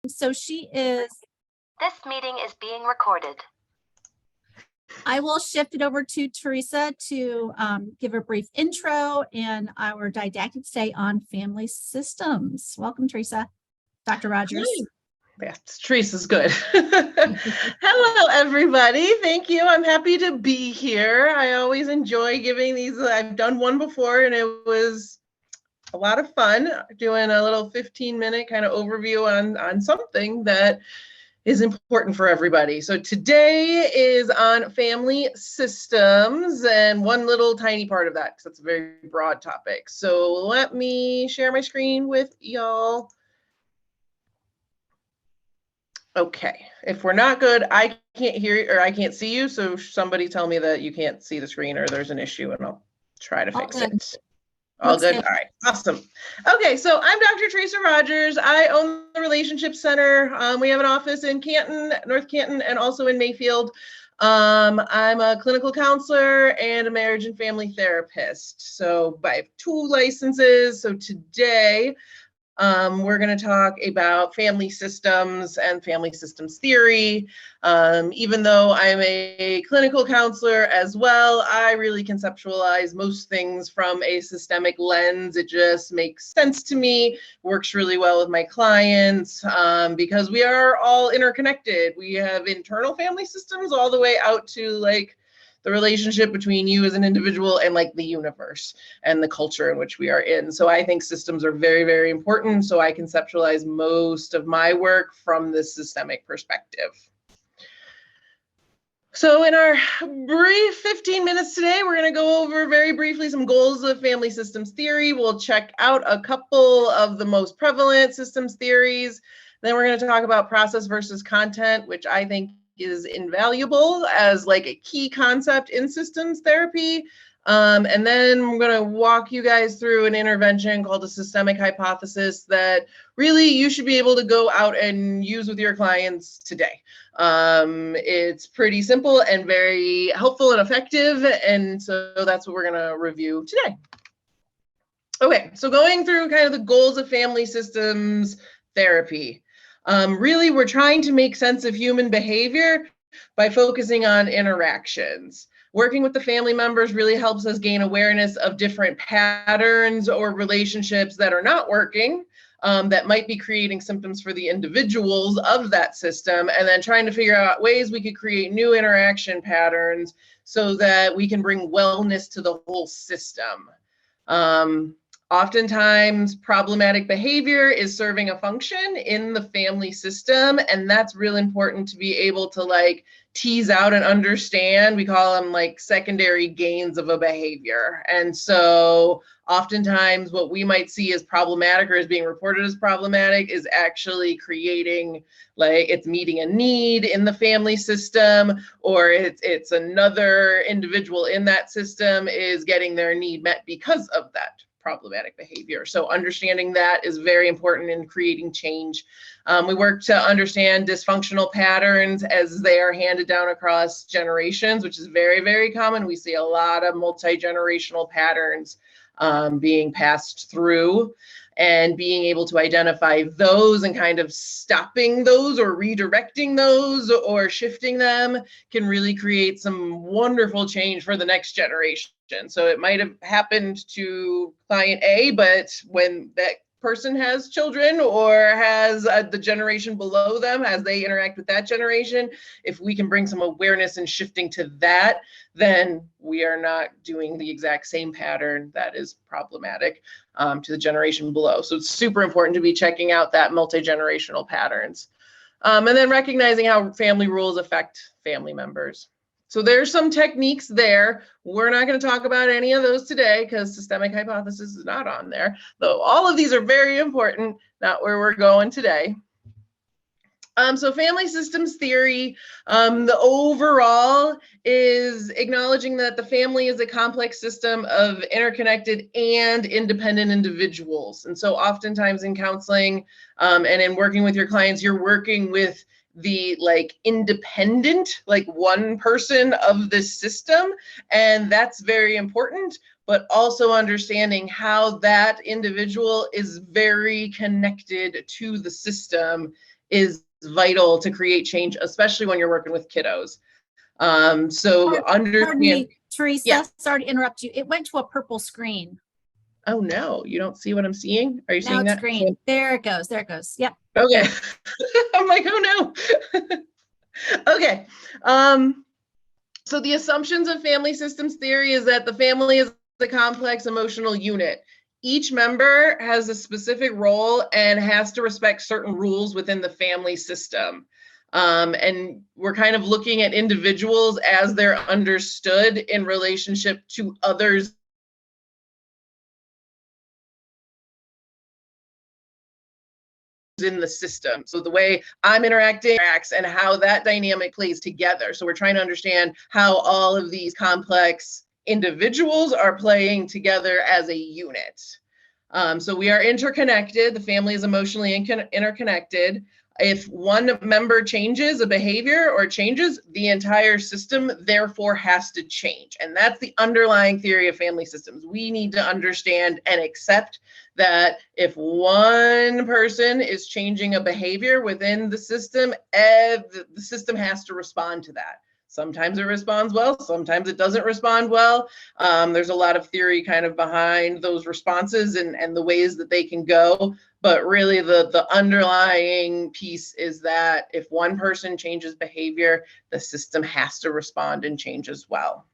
So she is, This meeting is being recorded. I will shift it over to Teresa to give a brief intro and our didactic stay on family systems. Welcome, Teresa. Dr. Rogers. Yeah, Teresa's good. Hello, everybody. Thank you. I'm happy to be here. I always enjoy giving these. I've done one before, and it was a lot of fun doing a little 15-minute kind of overview on something that is important for everybody. So today is on family systems, and one little tiny part of that, because it's a very broad topic. So let me share my screen with y'all. Okay, if we're not good, I can't hear you or I can't see you. So somebody tell me that you can't see the screen or there's an issue and I'll try to fix it. All good? All right, awesome. Okay, so I'm Dr. Teresa Rogers. I own the Relationship Center. We have an office in Canton, North Canton, and also in Mayfield. I'm a clinical counselor and a marriage and family therapist. So I have 2 licenses. So today, we're going to talk about family systems and family systems theory. Even though I'm a clinical counselor as well, I really conceptualize most things from a systemic lens. It just makes sense to me, works really well with my clients because we are all interconnected. We have internal family systems all the way out to like the relationship between you as an individual and like the universe and the culture in which we are in. So I think systems are very, very important. So I conceptualize most of my work from this systemic perspective. So in our brief 15 minutes today, we're going to go over very briefly some goals of family systems theory. We'll check out a couple of the most prevalent systems theories. Then we're going to talk about process versus content, which I think is invaluable as like a key concept in systems therapy. And then I'm going to walk you guys through an intervention called a systemic hypothesis that really you should be able to go out and use with your clients today. It's pretty simple and very helpful and effective. And so that's what we're going to review today. Okay, so going through kind of the goals of family systems therapy. Really, we're trying to make sense of human behavior by focusing on interactions. Working with the family members really helps us gain awareness of different patterns or relationships that are not working, that might be creating symptoms for the individuals of that system, and then trying to figure out ways we could create new interaction patterns so that we can bring wellness to the whole system. Oftentimes, problematic behavior is serving a function in the family system, and that's really important to be able to like tease out and understand. We call them like secondary gains of a behavior. And so oftentimes what we might see as problematic or as being reported as problematic is actually creating, like it's meeting a need in the family system, or it's another individual in that system is getting their need met because of that problematic behavior. So understanding that is very important in creating change. We work to understand dysfunctional patterns as they are handed down across generations, which is very, very common. We see a lot of multi-generational patterns being passed through, and being able to identify those and kind of stopping those or redirecting those or shifting them can really create some wonderful change for the next generation. So it might have happened to client A, but when that person has children or has the generation below them, as they interact with that generation, if we can bring some awareness and shifting to that, then we are not doing the exact same pattern that is problematic to the generation below. So it's super important to be checking out that multi-generational patterns. And then recognizing how family rules affect family members. So there's some techniques there. We're not going to talk about any of those today because systemic hypothesis is not on there, though all of these are very important, not where we're going today. So family systems theory, the overall is acknowledging that the family is a complex system of interconnected and independent individuals. And so oftentimes in counseling and in working with your clients, you're working with the like independent, like one person of this system. And that's very important, but also understanding how that individual is very connected to the system is vital to create change, especially when you're working with kiddos. So Pardon understand. me, Teresa, Yeah. sorry to interrupt you. It went to a purple screen. Oh no, you don't see what I'm seeing? Are you Now seeing it's that? green. There it goes. There it goes. Yep. Okay. I'm like, oh no. Okay. So the assumptions of family systems theory is that the family is a complex emotional unit. Each member has a specific role and has to respect certain rules within the family system. And we're kind of looking at individuals as they're understood in relationship to others in the system. So the way I'm interacting and how that dynamic plays together. So we're trying to understand how all of these complex individuals are playing together as a unit. So we are interconnected. The family is emotionally interconnected. If one member changes a behavior or changes, the entire system therefore has to change. And that's the underlying theory of family systems. We need to understand and accept that if one person is changing a behavior within the system has to respond to that. Sometimes it responds well, sometimes it doesn't respond well. There's a lot of theory kind of behind those responses and the ways that they can go. But really the underlying piece is that if one person changes behavior, the system has to respond and change as well.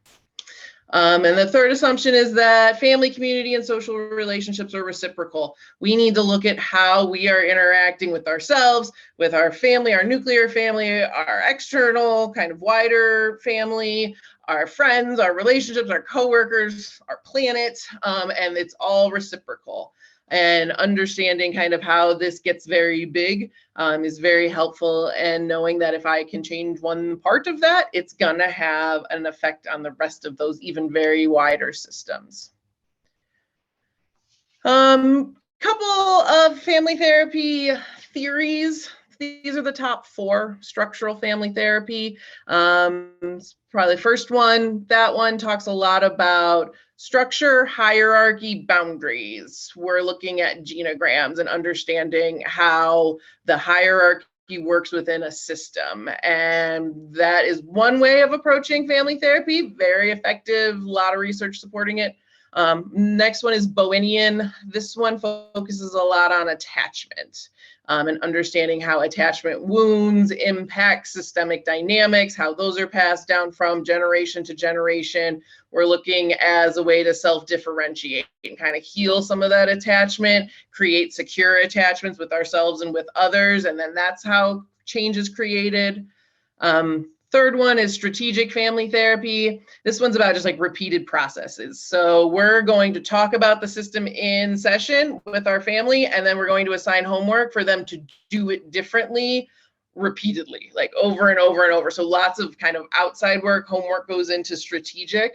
And the third assumption is that family, community, and social relationships are reciprocal. We need to look at how we are interacting with ourselves, with our family, our nuclear family, our external, kind of wider family, our friends, our relationships, our coworkers, our planet, and it's all reciprocal. And understanding kind of how this gets very big is very helpful. And knowing that if I can change one part of that, it's gonna have an effect on the rest of those even very wider systems. Couple of family therapy theories. These are the top 4 structural family therapy. Probably the first one, that one talks a lot about structure, hierarchy, boundaries. We're looking at genograms and understanding how the hierarchy works within a system. And that is one way of approaching family therapy, very effective, a lot of research supporting it. Next one is Bowenian. This one focuses a lot on attachment and understanding how attachment wounds impact systemic dynamics, how those are passed down from generation to generation. We're looking as a way to self-differentiate and kind of heal some of that attachment, create secure attachments with ourselves and with others, and then that's how change is created. Third one is strategic family therapy. This one's about just like repeated processes. So we're going to talk about the system in session with our family, and then we're going to assign homework for them to do it differently, repeatedly, like over and over and over. So lots of kind of outside work, homework goes into strategic.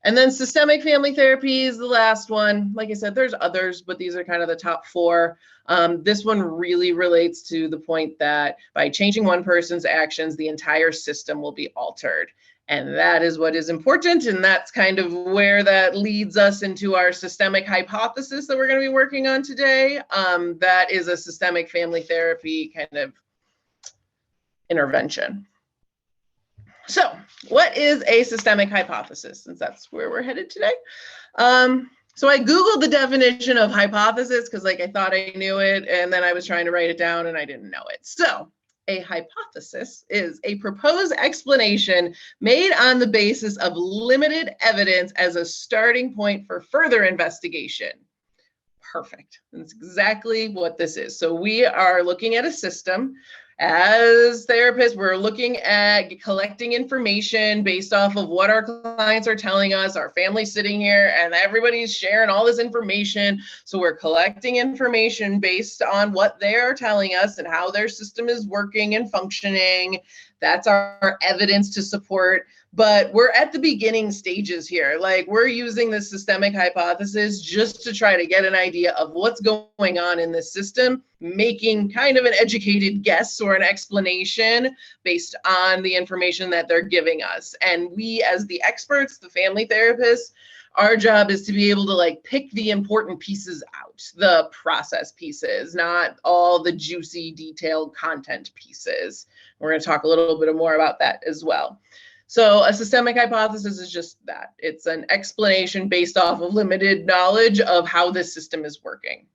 And then systemic family therapy is the last one. Like I said, there's others, but these are kind of the top 4. This one really relates to the point that by changing one person's actions, the entire system will be altered. And that is what is important. And that's kind of where that leads us into our systemic hypothesis that we're going to be working on today. That is a systemic family therapy kind of intervention. So what is a systemic hypothesis, since that's where we're headed today? So I Googled the definition of hypothesis because like I thought I knew it, and then I was trying to write it down and I didn't know it. So a hypothesis is a proposed explanation made on the basis of limited evidence as a starting point for further investigation. Perfect. That's exactly what this is. So we are looking at a system. As therapists, we're looking at collecting information based off of what our clients are telling us. Our family's sitting here and everybody's sharing all this information. So we're collecting information based on what they're telling us and how their system is working and functioning. That's our evidence to support. But we're at the beginning stages here. Like we're using the systemic hypothesis just to try to get an idea of what's going on in this system, making kind of an educated guess or an explanation based on the information that they're giving us. And we, as the experts, the family therapists, Our job is to be able to like pick the important pieces out, the process pieces, not all the juicy detailed content pieces. We're going to talk a little bit more about that as well. So a systemic hypothesis is just that. It's an explanation based off of limited knowledge of how this system is working.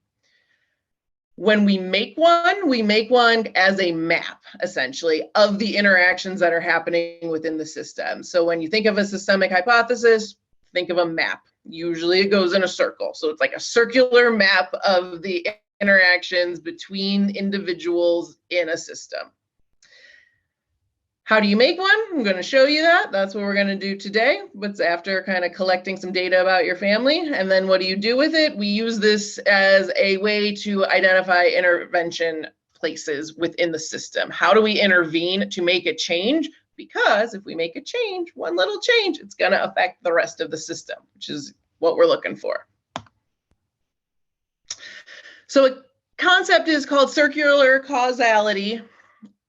When we make one as a map, essentially, of the interactions that are happening within the system. So when you think of a systemic hypothesis, think of a map. Usually it goes in a circle. So it's like a circular map of the interactions between individuals in a system. How do you make one? I'm going to show you that. That's what we're going to do today. But after kind of collecting some data about your family, and then what do you do with it? We use this as a way to identify intervention places within the system. How do we intervene to make a change? Because if we make a change, one little change, it's going to affect the rest of the system, which is what we're looking for. So a concept is called circular causality.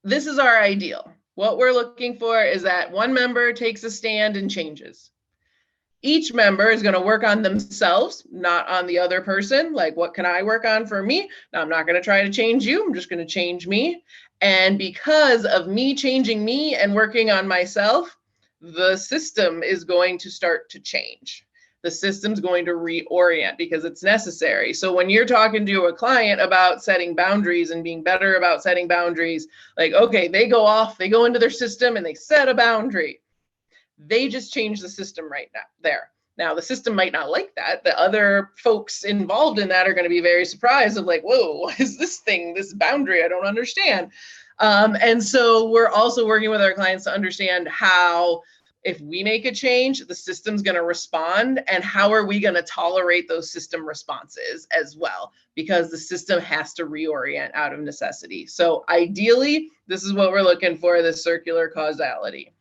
This is our ideal. What we're looking for is that one member takes a stand and changes. Each member is going to work on themselves, not on the other person. Like, what can I work on for me? Now, I'm not going to try to change you. I'm just going to change me. And because of me changing me and working on myself, the system is going to start to change. The system's going to reorient because it's necessary. So when you're talking to a client about setting boundaries and being better about setting boundaries, like, okay, they go into their system and they set a boundary. They just change the system right now there. Now, the system might not like that. The other folks involved in that are going to be very surprised of like, whoa, what is this thing, this boundary? I don't understand. And so we're also working with our clients to understand how, if we make a change, the system's going to respond, and how are we going to tolerate those system responses as well? Because the system has to reorient out of necessity. So ideally, this is what we're looking for, this circular causality.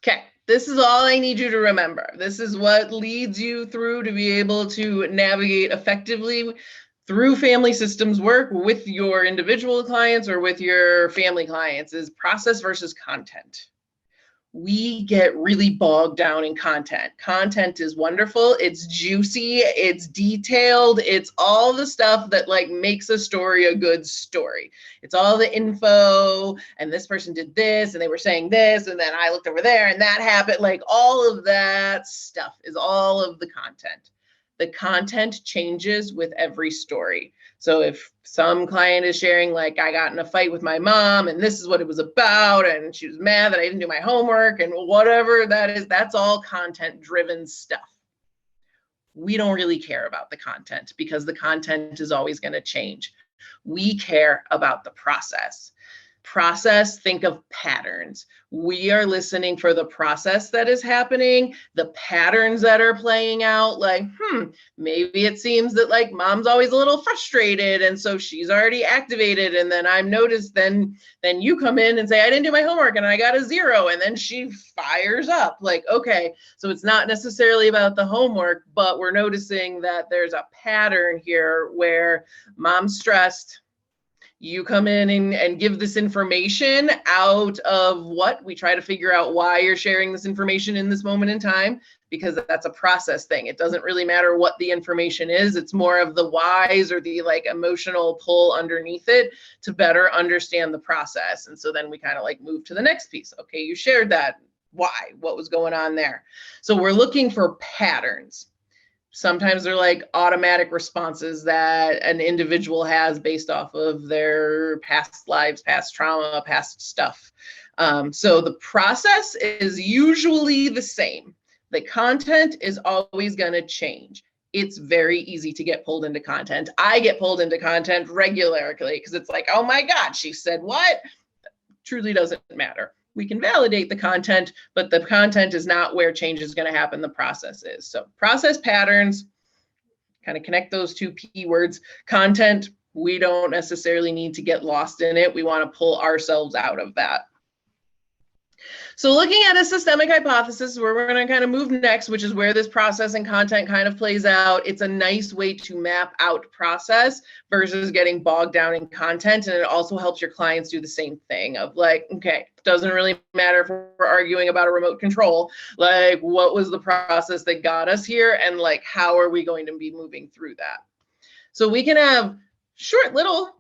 Okay, this is all I need you to remember. This is what leads you through to be able to navigate effectively through family systems work with your individual clients or with your family clients, is process versus content. We get really bogged down in content. Content is wonderful. It's juicy. It's detailed. It's all the stuff that like makes a story a good story. It's all the info, and this person did this and they were saying this, and then I looked over there and that happened. Like all of that stuff is all of the content. The content changes with every story. So if some client is sharing, like, I got in a fight with my mom and this is what it was about, and she was mad that I didn't do my homework, and whatever that is, that's all content driven stuff. We don't really care about the content because the content is always going to change. We care about the process. Process, think of patterns. We are listening for the process that is happening, the patterns that are playing out, like, maybe it seems that like mom's always a little frustrated, and so she's already activated, and then I've noticed then you come in and say, I didn't do my homework and I got a 0, and then she fires up. Like, okay, so it's not necessarily about the homework, but we're noticing that there's a pattern here where mom's stressed. You come in and give this information out of what? We try to figure out why you're sharing this information in this moment in time, because that's a process thing. It doesn't really matter what the information is. It's more of the whys or the like emotional pull underneath it to better understand the process. And so then we kind of like move to the next piece. Okay, you shared that. Why? What was going on there? So we're looking for patterns. Sometimes they're like automatic responses that an individual has based off of their past lives, past trauma, past stuff. So the process is usually the same. The content is always going to change. It's very easy to get pulled into content. I get pulled into content regularly because it's like, oh my God, she said what? Truly doesn't matter. We can validate the content, but the content is not where change is going to happen. The process is. So process patterns, kind of connect those two keywords. Content, we don't necessarily need to get lost in it. We want to pull ourselves out of that. So looking at a systemic hypothesis, where we're going to kind of move next, which is where this process and content kind of plays out. It's a nice way to map out process versus getting bogged down in content. And it also helps your clients do the same thing of like, okay, doesn't really matter if we're arguing about a remote control, like what was the process that got us here? And like, how are we going to be moving through that? So we can have short little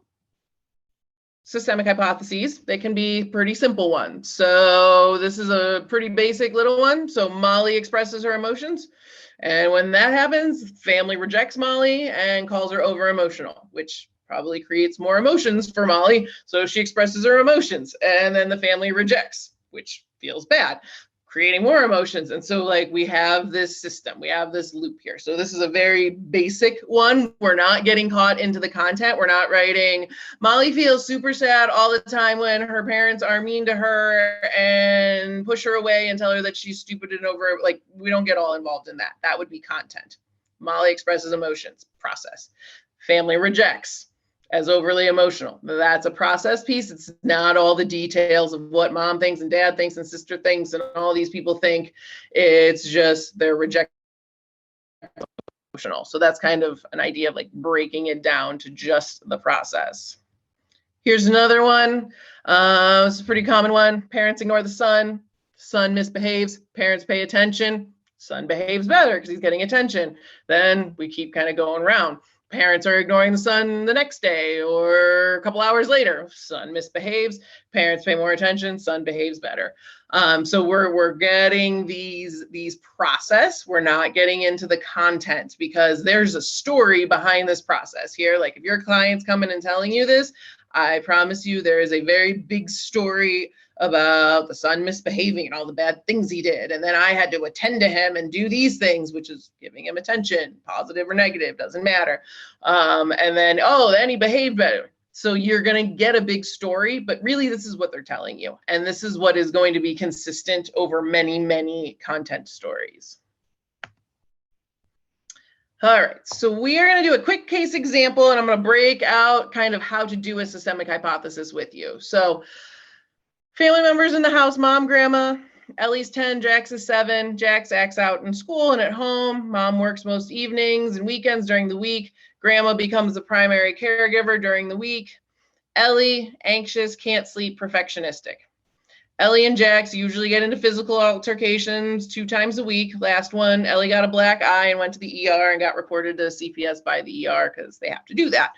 systemic hypotheses. They can be pretty simple ones. So this is a pretty basic little one. So Molly expresses her emotions. And when that happens, family rejects Molly and calls her over emotional, which probably creates more emotions for Molly. So she expresses her emotions and then the family rejects, which feels bad, creating more emotions. And so like we have this system, we have this loop here. So this is a very basic one. We're not getting caught into the content. We're not writing, Molly feels super sad all the time when her parents are mean to her and push her away and tell her that she's stupid and over. Like we don't get all involved in that. That would be content. Molly expresses emotions, process. Family rejects as overly emotional. That's a process piece. It's not all the details of what mom thinks and dad thinks and sister thinks and all these people think. It's just they're rejecting emotional. So that's kind of an idea of like breaking it down to just the process. Here's another one. This is a pretty common one. Parents ignore the son. Son misbehaves. Parents pay attention. Son behaves better because he's getting attention. Then we keep kind of going around. Parents are ignoring the son the next day or a couple hours later. Son misbehaves, parents pay more attention, son behaves better. So we're getting these process. We're not getting into the content because there's a story behind this process here. Like if your client's coming and telling you this, I promise you there is a very big story about the son misbehaving and all the bad things he did. And then I had to attend to him and do these things, which is giving him attention, positive or negative, doesn't matter. And then, oh, then he behaved better. So you're going to get a big story, but really this is what they're telling you. And this is what is going to be consistent over many, many content stories. All right, so we are going to do a quick case example, and I'm going to break out kind of how to do a systemic hypothesis with you. So family members in the house, mom, grandma, Ellie's 10, Jax is 7. Jax acts out in school and at home. Mom works most evenings and weekends during the week. Grandma becomes the primary caregiver during the week. Ellie, anxious, can't sleep, perfectionistic. Ellie and Jax usually get into physical altercations 2 times a week. Last one, Ellie got a black eye and went to the ER and got reported to CPS by the ER because they have to do that.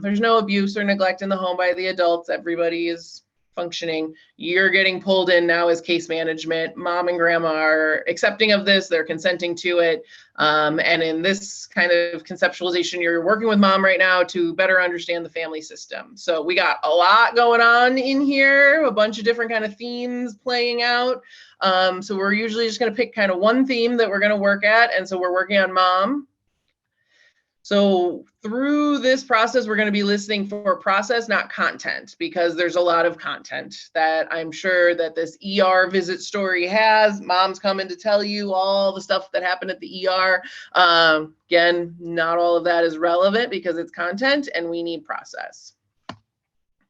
There's no abuse or neglect in the home by the adults. Everybody is functioning. You're getting pulled in now as case management. Mom and grandma are accepting of this. They're consenting to it. And in this kind of conceptualization, you're working with mom right now to better understand the family system. So we got a lot going on in here, a bunch of different kind of themes playing out. So we're usually just going to pick kind of one theme that we're going to work at. And so we're working on mom. So through this process, we're going to be listening for process, not content, because there's a lot of content that I'm sure that this ER visit story has. Mom's coming to tell you all the stuff that happened at the ER. Again, not all of that is relevant because it's content and we need process.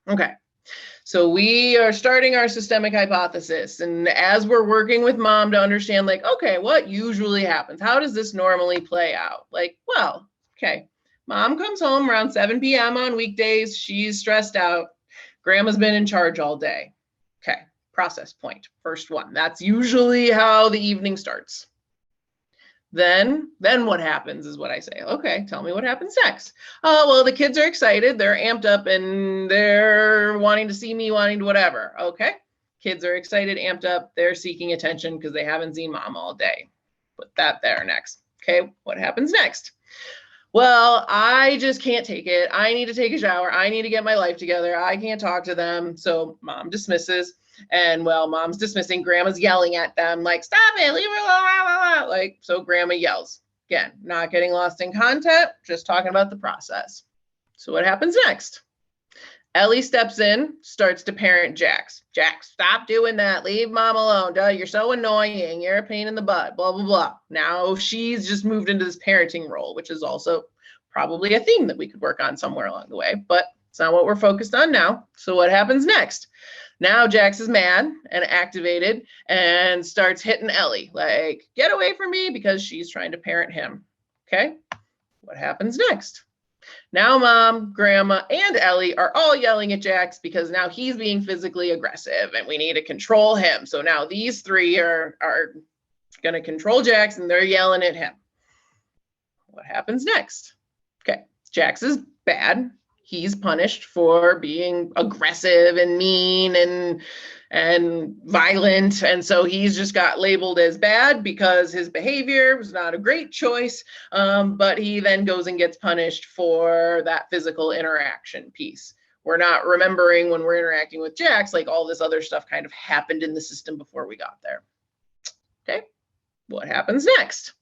Okay. So we are starting our systemic hypothesis. And as we're working with mom to understand, like, okay, what usually happens? How does this normally play out? Like, well, okay, mom comes home around 7 p.m. on weekdays. She's stressed out. Grandma's been in charge all day. Okay, process point, first one. That's usually how the evening starts. Then what happens is what I say. Okay, tell me what happens next. Oh, well, the kids are excited. They're amped up and they're wanting to see me, wanting to whatever. Okay, kids are excited, amped up. They're seeking attention because they haven't seen mom all day. Put that there next. Okay, what happens next? Well, I just can't take it. I need to take a shower. I need to get my life together. I can't talk to them. So mom dismisses. And well, mom's dismissing, grandma's yelling at them like, stop it, leave her alone. Like, so grandma yells. Again, not getting lost in content, just talking about the process. So what happens next? Ellie steps in, starts to parent Jax. Jax, stop doing that. Leave mom alone. Duh, you're so annoying. You're a pain in the butt, blah, blah, blah. Now she's just moved into this parenting role, which is also probably a theme that we could work on somewhere along the way, but it's not what we're focused on now. So what happens next? Now Jax is mad and activated and starts hitting Ellie, like, get away from me, because she's trying to parent him. Okay, what happens next? Now mom, grandma, and Ellie are all yelling at Jax because now he's being physically aggressive and we need to control him. So now these three are going to control Jax and they're yelling at him. What happens next? Okay, Jax is bad. He's punished for being aggressive and mean and violent. And so he's just got labeled as bad because his behavior was not a great choice. But he then goes and gets punished for that physical interaction piece. We're not remembering when we're interacting with Jax, like all this other stuff kind of happened in the system before we got there. Okay, what happens next?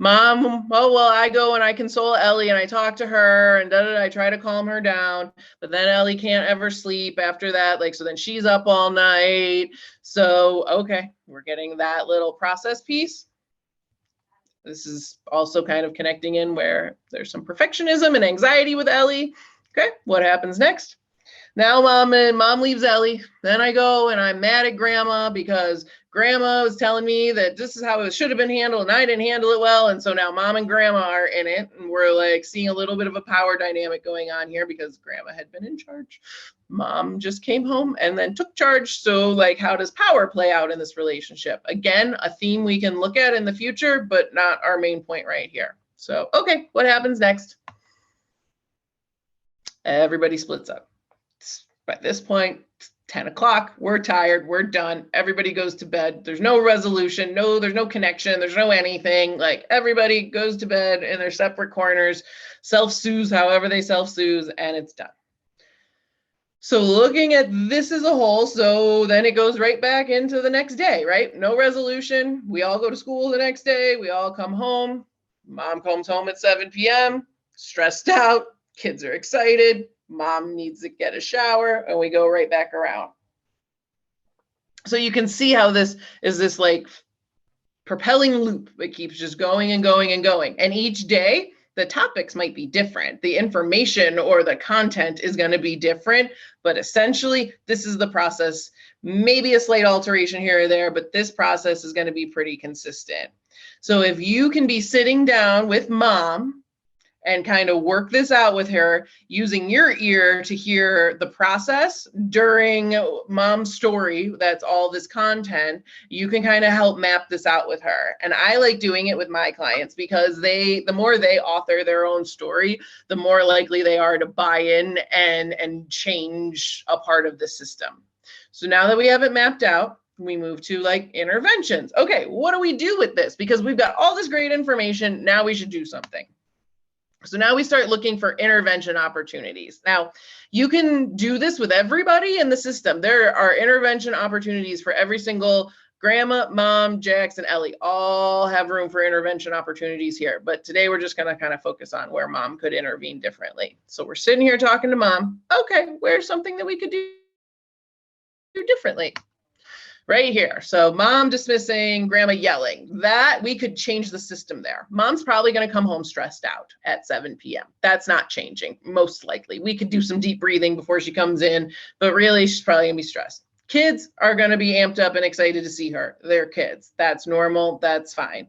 Mom, oh, well, I go and I console Ellie and I talk to her and I try to calm her down, but then Ellie can't ever sleep after that. Like, so then she's up all night. So, okay, we're getting that little process piece. This is also kind of connecting in where there's some perfectionism and anxiety with Ellie. Okay, what happens next? Now mom leaves Ellie. Then I go and I'm mad at grandma because grandma was telling me that this is how it should have been handled and I didn't handle it well. And so now mom and grandma are in it and we're like seeing a little bit of a power dynamic going on here because grandma had been in charge. Mom just came home and then took charge. So like, how does power play out in this relationship? Again, a theme we can look at in the future, but not our main point right here. So, okay, what happens next? Everybody splits up. By this point, 10 o'clock, we're tired, we're done, everybody goes to bed. There's no resolution, there's no connection, there's no anything. Like everybody goes to bed in their separate corners, self-soothes however they self-soothe, and it's done. So looking at this as a whole, so then it goes right back into the next day, right? No resolution. We all go to school the next day. We all come home. Mom comes home at 7 p.m., stressed out. Kids are excited. Mom needs to get a shower and we go right back around. So you can see how this is this like propelling loop that keeps just going and going and going. And each day, the topics might be different. The information or the content is going to be different, but essentially this is the process. Maybe a slight alteration here or there, but this process is going to be pretty consistent. So if you can be sitting down with mom and kind of work this out with her using your ear to hear the process during mom's story, that's all this content, you can kind of help map this out with her. And I like doing it with my clients because the more they author their own story, the more likely they are to buy in and change a part of the system. So now that we have it mapped out, we move to like interventions. Okay, what do we do with this? Because we've got all this great information, now we should do something. So now we start looking for intervention opportunities. Now, you can do this with everybody in the system. There are intervention opportunities for every single grandma, mom, Jax, and Ellie. All have room for intervention opportunities here. But today we're just going to kind of focus on where mom could intervene differently. So we're sitting here talking to mom. Okay, where's something that we could do differently? Right here. So mom dismissing, grandma yelling. That we could change the system there. Mom's probably going to come home stressed out at 7 p.m. That's not changing, most likely. We could do some deep breathing before she comes in, but really she's probably going to be stressed. Kids are going to be amped up and excited to see her. They're kids. That's normal. That's fine.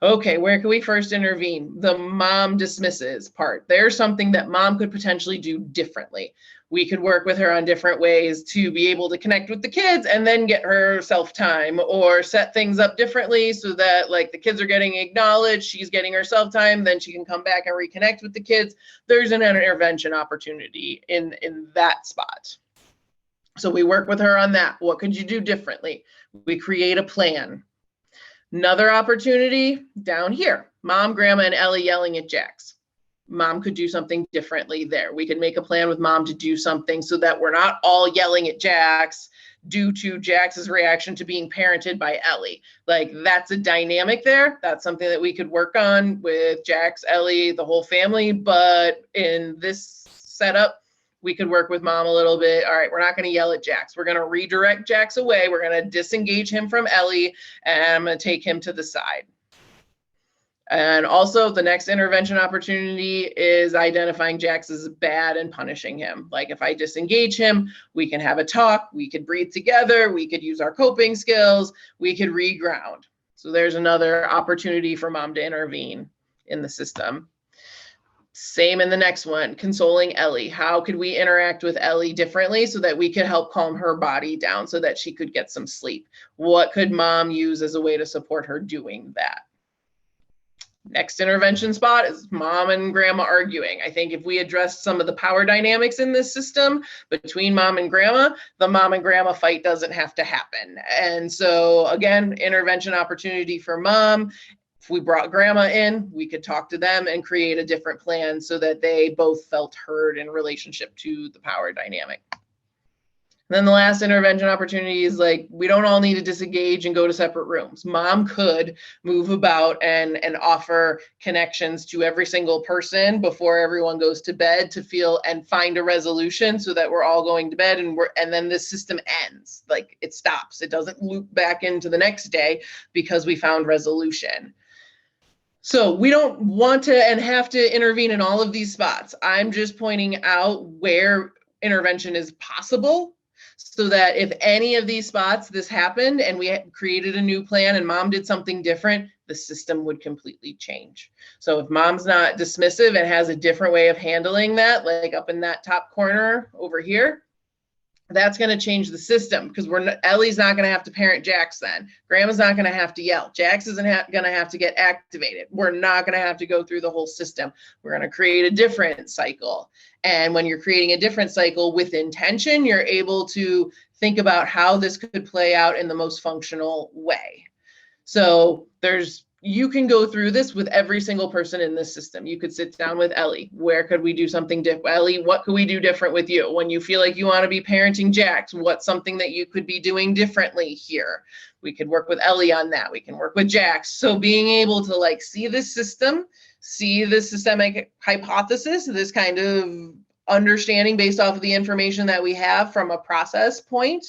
Okay, where can we first intervene? The mom dismisses part. There's something that mom could potentially do differently. We could work with her on different ways to be able to connect with the kids and then get her self-time or set things up differently so that like the kids are getting acknowledged, she's getting her self-time, then she can come back and reconnect with the kids. There's an intervention opportunity in that spot. So we work with her on that. What could you do differently? We create a plan. Another opportunity down here, mom, grandma, and Ellie yelling at Jax. Mom could do something differently there. We could make a plan with mom to do something so that we're not all yelling at Jax due to Jax's reaction to being parented by Ellie. Like that's a dynamic there. That's something that we could work on with Jax, Ellie, the whole family. But in this setup, we could work with mom a little bit. All right, we're not going to yell at Jax. We're going to redirect Jax away. We're going to disengage him from Ellie and I'm going to take him to the side. And also the next intervention opportunity is identifying Jax as bad and punishing him. Like if I disengage him, we can have a talk, we could breathe together, we could use our coping skills, we could reground. So there's another opportunity for mom to intervene in the system. Same in the next one, consoling Ellie. How could we interact with Ellie differently so that we could help calm her body down so that she could get some sleep? What could mom use as a way to support her doing that? Next intervention spot is mom and grandma arguing. I think if we address some of the power dynamics in this system between mom and grandma, the mom and grandma fight doesn't have to happen. And so again, intervention opportunity for mom. If we brought grandma in, we could talk to them and create a different plan so that they both felt heard in relationship to the power dynamic. And then the last intervention opportunity is like, we don't all need to disengage and go to separate rooms. Mom could move about and offer connections to every single person before everyone goes to bed to feel and find a resolution so that we're all going to bed and then this system ends. Like it stops. It doesn't loop back into the next day because we found resolution. So we don't want to and have to intervene in all of these spots. I'm just pointing out where intervention is possible so that if any of these spots this happened and we created a new plan and mom did something different, the system would completely change. So if mom's not dismissive and has a different way of handling that, like up in that top corner over here, that's going to change the system because Ellie's not going to have to parent Jax then. Grandma's not going to have to yell. Jax isn't going to have to get activated. We're not going to have to go through the whole system. We're going to create a different cycle. And when you're creating a different cycle with intention, you're able to think about how this could play out in the most functional way. So you can go through this with every single person in this system. You could sit down with Ellie. Where could we do something different? Ellie, what could we do different with you? When you feel like you want to be parenting Jax, what's something that you could be doing differently here? We could work with Ellie on that. We can work with Jax. So being able to like see this system, see the systemic hypothesis, this kind of understanding based off of the information that we have from a process point,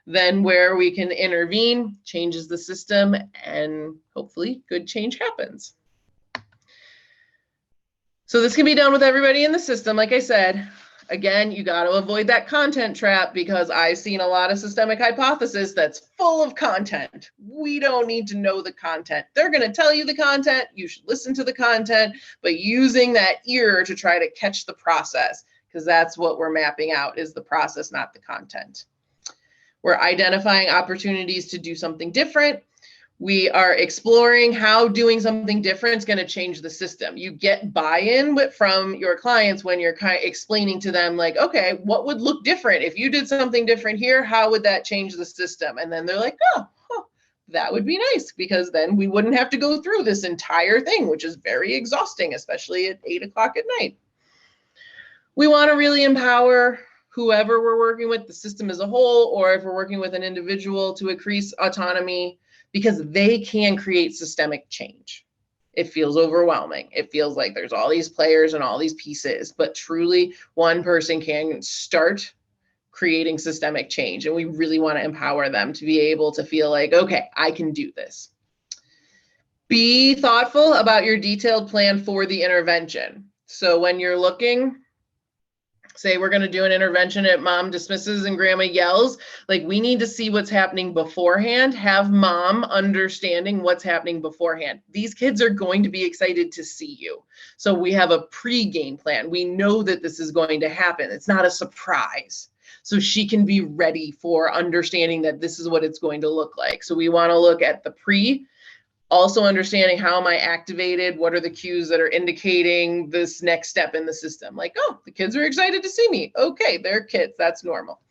then where we can intervene, changes the system, and hopefully good change happens. So this can be done with everybody in the system. Like I said, again, you got to avoid that content trap because I've seen a lot of systemic hypothesis that's full of content. We don't need to know the content. They're going to tell you the content. You should listen to the content, but using that ear to try to catch the process, because that's what we're mapping out is the process, not the content. We're identifying opportunities to do something different. We are exploring how doing something different is going to change the system. You get buy-in from your clients when you're kind of explaining to them like, okay, what would look different? If you did something different here, how would that change the system? And then they're like, oh, that would be nice because then we wouldn't have to go through this entire thing, which is very exhausting, especially at 8 o'clock at night. We want to really empower whoever we're working with, the system as a whole, or if we're working with an individual to increase autonomy because they can create systemic change. It feels overwhelming. It feels like there's all these players and all these pieces, but truly one person can start creating systemic change. And we really want to empower them to be able to feel like, okay, I can do this. Be thoughtful about your detailed plan for the intervention. So when you're looking, say we're going to do an intervention at mom dismisses and grandma yells, like we need to see what's happening beforehand, have mom understanding what's happening beforehand. These kids are going to be excited to see you. So we have a pre-game plan. We know that this is going to happen. It's not a surprise. So she can be ready for understanding that this is what it's going to look like. So we want to look at the pre, also understanding how am I activated? What are the cues that are indicating this next step in the system? Like, oh, the kids are excited to see me. Okay, they're kids, that's normal.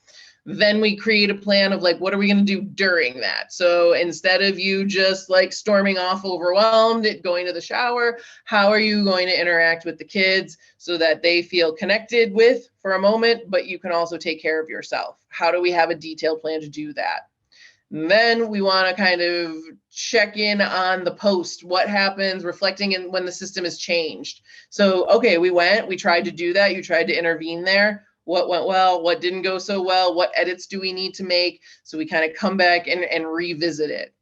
Then we create a plan of like, what are we going to do during that? So instead of you just like storming off overwhelmed, going to the shower, how are you going to interact with the kids so that they feel connected with for a moment, but you can also take care of yourself? How do we have a detailed plan to do that? And then we want to kind of check in on the post, what happens, reflecting in when the system has changed. So, okay, we tried to do that. You tried to intervene there. What went well? What didn't go so well? What edits do we need to make? So we kind of come back and revisit it.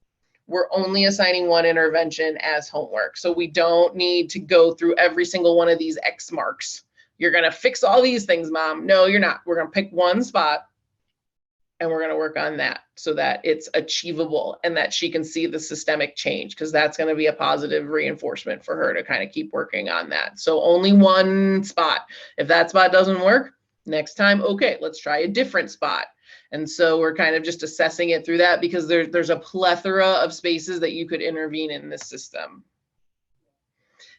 we're only assigning one intervention as homework. So we don't need to go through every single one of these X marks. You're going to fix all these things, Mom. No, you're not. We're going to pick one spot and we're going to work on that so that it's achievable and that she can see the systemic change, because that's going to be a positive reinforcement for her to kind of keep working on that. So only one spot. If that spot doesn't work, next time, okay, let's try a different spot. And so we're kind of just assessing it through that, because there's a plethora of spaces that you could intervene in this system.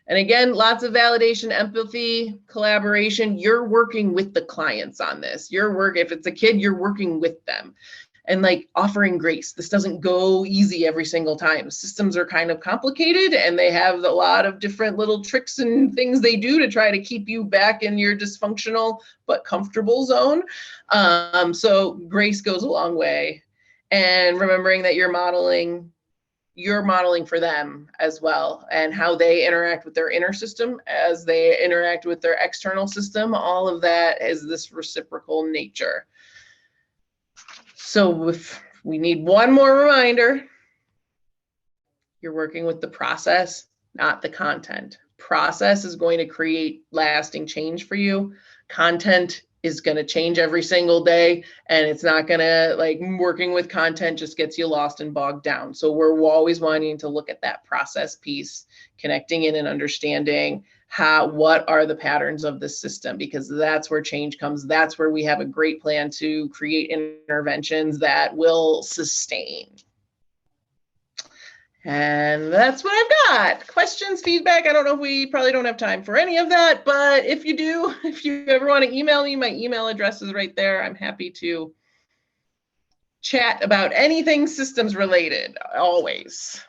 And again, lots of validation, empathy, collaboration. You're working with the clients on this. If it's a kid, you're working with them. And like offering grace. This doesn't go easy every single time. Systems are kind of complicated and they have a lot of different little tricks and things they do to try to keep you back in your dysfunctional but comfortable zone. So grace goes a long way. And remembering that you're modeling for them as well, and how they interact with their inner system as they interact with their external system. All of that is this reciprocal nature. So if we need one more reminder, you're working with the process, not the content. Process is going to create lasting change for you. Content is going to change every single day, and it's not going to, like, working with content just gets you lost and bogged down. So we're always wanting to look at that process piece, connecting in and understanding what are the patterns of the system, because that's where change comes. That's where we have a great plan to create interventions that will sustain. And that's what I've got. Questions, feedback. I don't know if we probably don't have time for any of that, but if you do, if you ever want to email me, my email address is right there. I'm happy to chat about anything systems related, always.